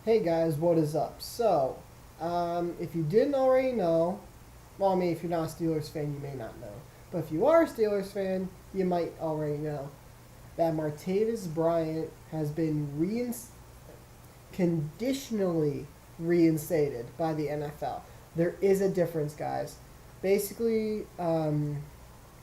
Hey guys, what is up? If you didn't already know, well, I mean, if you're not a Steelers fan, you may not know. But if you are a Steelers fan, you might already know that Martavis Bryant has been conditionally reinstated by the NFL. There is a difference, guys. Basically,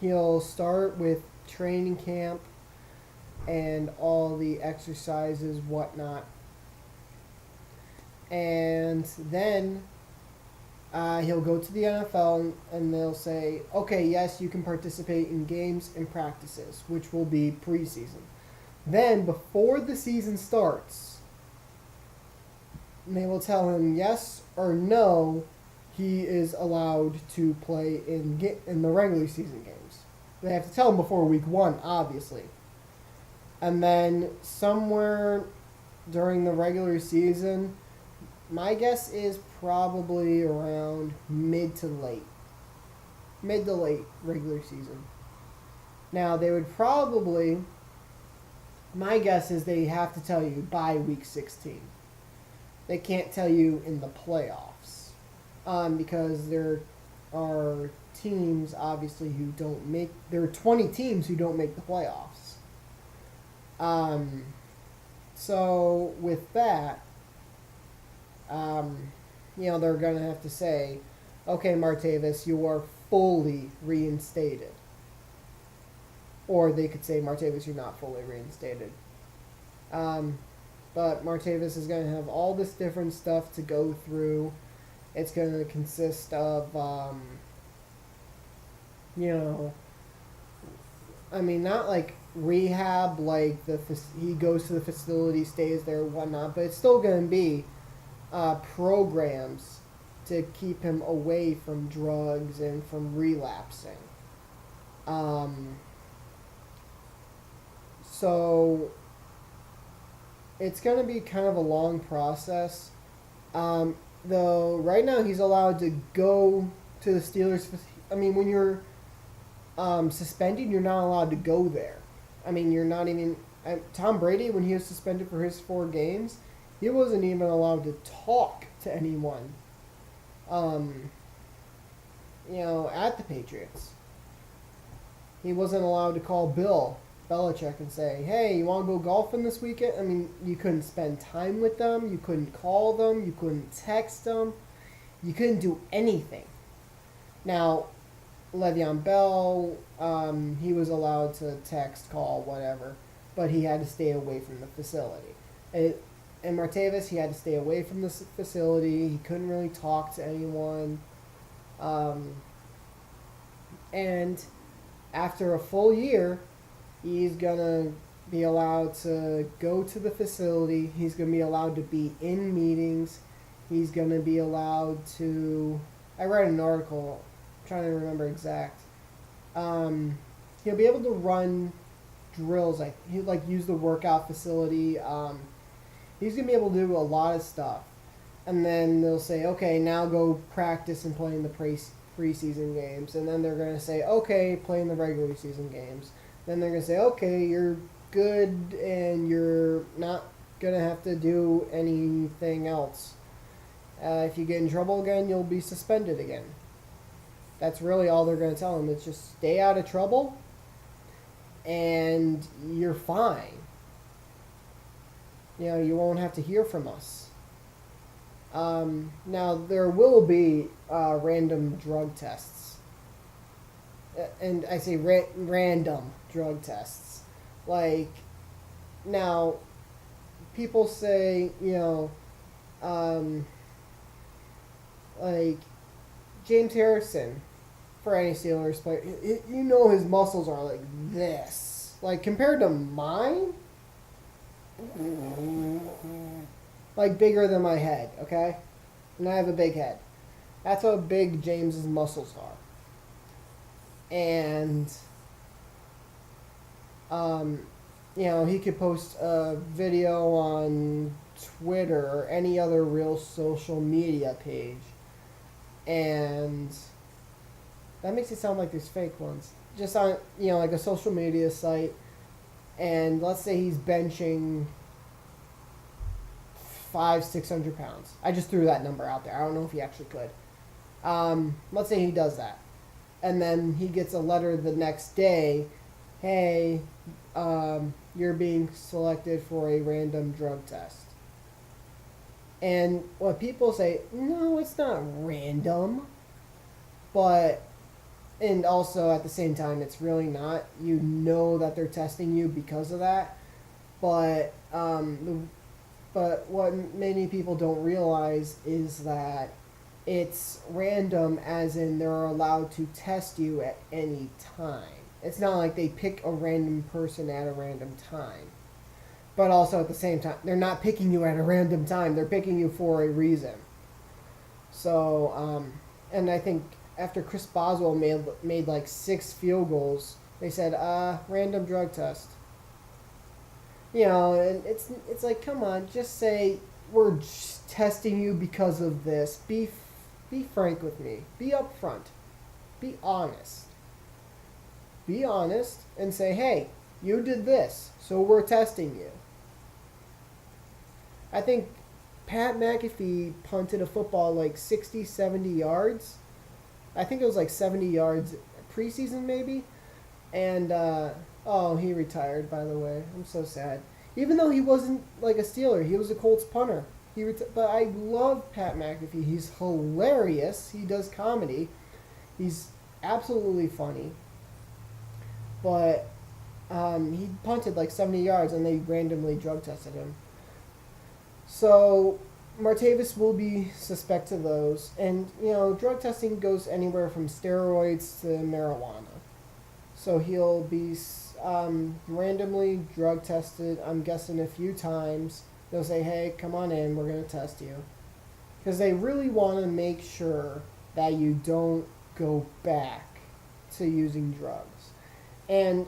he'll start with training camp and all the exercises, whatnot, and then he'll go to the NFL and they'll say, okay, yes, you can participate in games and practices, which will be preseason. Then, before the season starts, they will tell him yes or no he is allowed to play in the regular season games. They have to tell him before week one, obviously. And then, somewhere during the regular season, my guess is probably around mid to late regular season. Now, they would probably, my guess is they have to tell you by week 16. They can't tell you in the playoffs, because there are teams, obviously, who don't make, there are 20 teams who don't make the playoffs. So with that, they're going to have to say, okay, Martavis, you are fully reinstated. Or they could say, Martavis, you're not fully reinstated. But Martavis is going to have all this different stuff to go through. It's going to consist of, not like rehab, like he goes to the facility, stays there, whatnot, but it's still going to be programs to keep him away from drugs and from relapsing. So it's going to be kind of a long process. Though right now he's allowed to go to the Steelers. When you're suspended, you're not allowed to go there. You're not even. Tom Brady, when he was suspended for his 4 games, he wasn't even allowed to talk to anyone. At the Patriots, he wasn't allowed to call Bill Belichick and say, hey, you want to go golfing this weekend? You couldn't spend time with them. You couldn't call them. You couldn't text them. You couldn't do anything. Now, Le'Veon Bell, he was allowed to text, call, whatever, but he had to stay away from the facility. And Martavis, he had to stay away from the facility. He couldn't really talk to anyone. And after a full year, he's going to be allowed to go to the facility. He's going to be allowed to be in meetings. He's going to be allowed to... I read an article, I'm trying to remember exact. He'll be able to run drills. He'll use the workout facility. He's going to be able to do a lot of stuff. And then they'll say, okay, now go practice and play in the preseason games. And then they're going to say, okay, play in the regular season games. Then they're going to say, okay, you're good and you're not going to have to do anything else. If you get in trouble again, you'll be suspended again. That's really all they're going to tell him. It's just stay out of trouble and you're fine. You won't have to hear from us. Now, there will be random drug tests. And I say random drug tests. Now, people say, James Harrison, for any Steelers player, his muscles are like this. Compared to mine, bigger than my head, okay? And I have a big head. That's how big James's muscles are. And, he could post a video on Twitter or any other real social media page. And that makes it sound like there's fake ones. Just on, a social media site. And let's say he's benching 600 pounds. I just threw that number out there. I don't know if he actually could. Let's say he does that. And then he gets a letter the next day, hey, you're being selected for a random drug test. And when people say, no, it's not random, but, and also at the same time, it's really not. You know that they're testing you because of that. But what many people don't realize is that it's random, as in they're allowed to test you at any time. It's not like they pick a random person at a random time. But also at the same time, they're not picking you at a random time. They're picking you for a reason. So, and I think after Chris Boswell made like 6 field goals, they said, random drug test. You know, and it's like, come on, just say we're just testing you because of this. Be frank with me. Be upfront. Be honest. Be honest and say, hey, you did this, so we're testing you. I think Pat McAfee punted a football like 60, 70 yards. I think it was like 70 yards preseason maybe. And, he retired, by the way. I'm so sad. Even though he wasn't like a Steeler, he was a Colts punter. But I love Pat McAfee. He's hilarious. He does comedy. He's absolutely funny. But he punted like 70 yards and they randomly drug tested him. So Martavis will be suspect of those. And, drug testing goes anywhere from steroids to marijuana. So he'll be randomly drug tested, I'm guessing a few times. They'll say, hey, come on in, we're going to test you. Because they really want to make sure that you don't go back to using drugs. And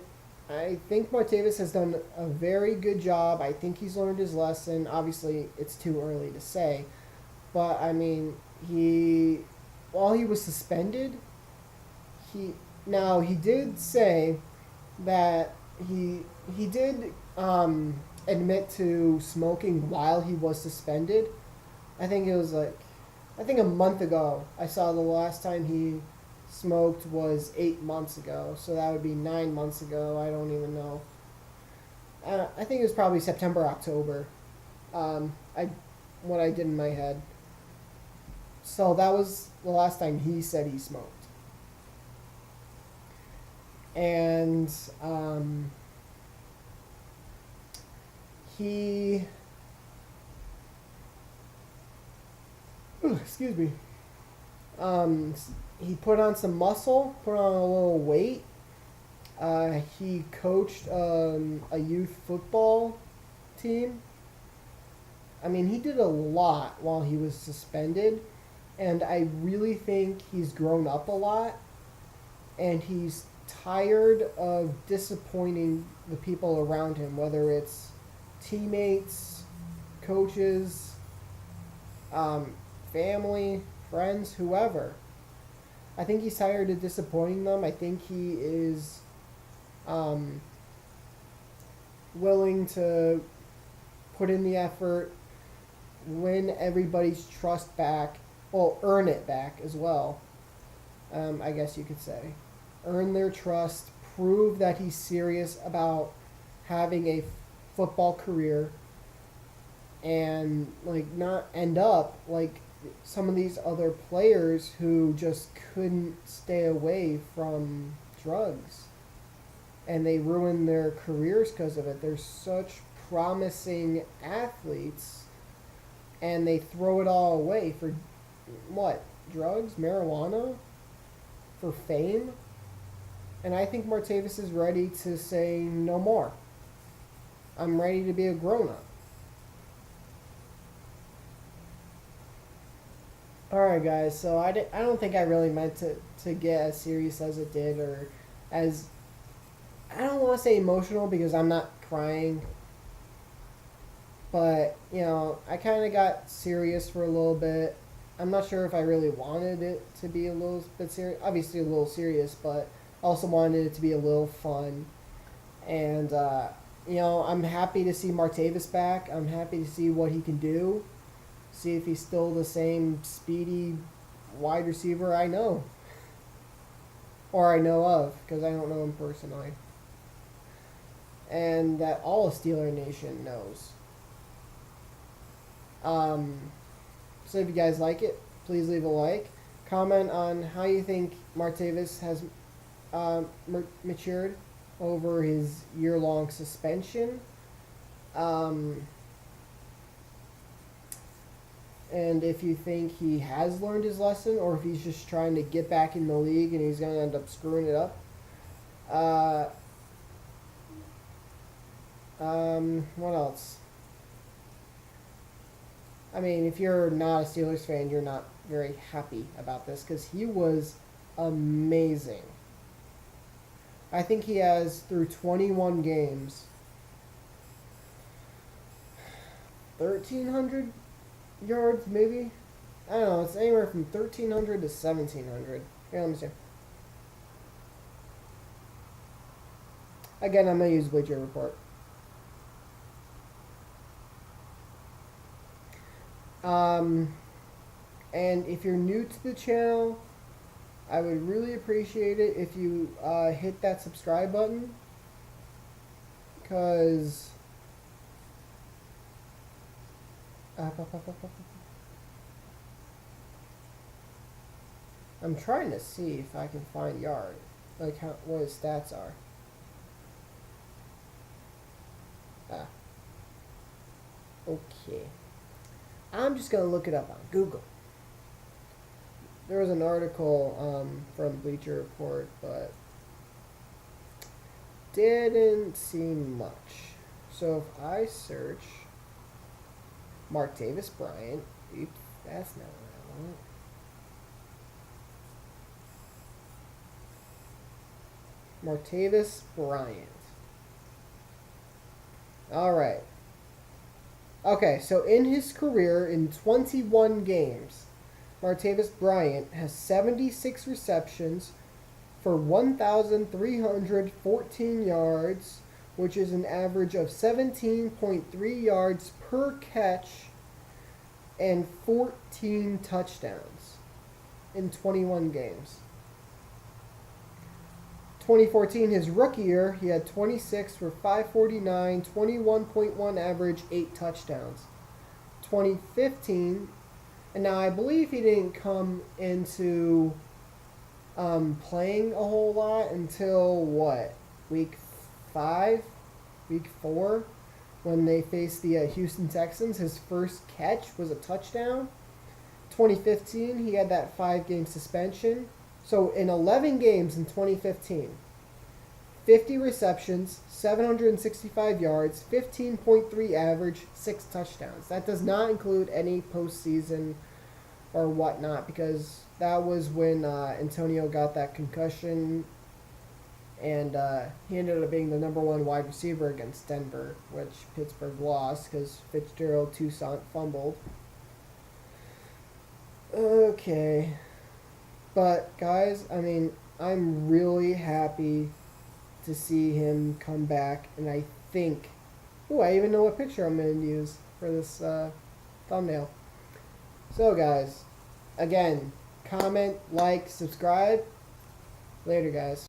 I think Martavis has done a very good job. I think he's learned his lesson. Obviously, it's too early to say. But, I mean, while he was suspended, he did say that he did admit to smoking while he was suspended. I think it was a month ago. I saw the last time he smoked was 8 months ago, so that would be 9 months ago. I don't even know. I think it was probably September, October. What I did in my head. So that was the last time he said he smoked. And excuse me. He put on some muscle, put on a little weight. He coached a youth football team. I mean, he did a lot while he was suspended, and I really think he's grown up a lot, and he's tired of disappointing the people around him, whether it's teammates, coaches, family, friends, whoever. I think he's tired of disappointing them. I think he is willing to put in the effort, win everybody's trust back, well, earn it back as well, I guess you could say. Earn their trust, prove that he's serious about having a football career, and not end up like some of these other players who just couldn't stay away from drugs, and they ruined their careers because of it. They're such promising athletes, and they throw it all away for what? Drugs, marijuana, for fame. And I think Martavis is ready to say no more. I'm ready to be a grown-up. Alright, guys, so I don't think I really meant to get as serious as it did, or as, I don't want to say emotional because I'm not crying, but, I kind of got serious for a little bit. I'm not sure if I really wanted it to be a little bit serious, obviously a little serious, but also wanted it to be a little fun. And, I'm happy to see Martavis back. I'm happy to see what he can do. See if he's still the same speedy wide receiver I know. Or I know of, because I don't know him personally. And that all Steeler Nation knows. So if you guys like it, please leave a like. Comment on how you think Martavis has matured over his year-long suspension. And if you think he has learned his lesson, or if he's just trying to get back in the league and he's going to end up screwing it up. What else? I mean, if you're not a Steelers fan, you're not very happy about this, because he was amazing. I think he has, through 21 games, 1,300 yards, maybe? I don't know, it's anywhere from 1,300 to 1,700. Here, let me see. Again, I'm going to use Bleacher Report. And if you're new to the channel, I would really appreciate it if you hit that subscribe button, because I'm trying to see if I can find yard, like what his stats are. Okay. I'm just going to look it up on Google. There was an article from Bleacher Report, but didn't seem much. So if I search Martavis Bryant, oops, that's not what I want. Martavis Bryant. Alright. Okay, so in his career, in 21 games, Martavis Bryant has 76 receptions for 1,314 yards, which is an average of 17.3 yards per catch, and 14 touchdowns in 21 games. 2014, his rookie year, he had 26 for 549, 21.1 average, 8 touchdowns. 2015, and now I believe he didn't come into playing a whole lot until, what, week 5, week 4, when they faced the Houston Texans. His first catch was a touchdown. 2015, he had that 5-game suspension. So in 11 games in 2015, 50 receptions, 765 yards, 15.3 average, 6 touchdowns. That does not include any postseason or whatnot, because that was when Antonio got that concussion, and he ended up being the #1 wide receiver against Denver, which Pittsburgh lost because Fitzgerald Toussaint fumbled. Okay. But, guys, I mean, I'm really happy to see him come back, and I think... Oh, I even know what picture I'm going to use for this thumbnail. So, guys, again, comment, like, subscribe. Later, guys.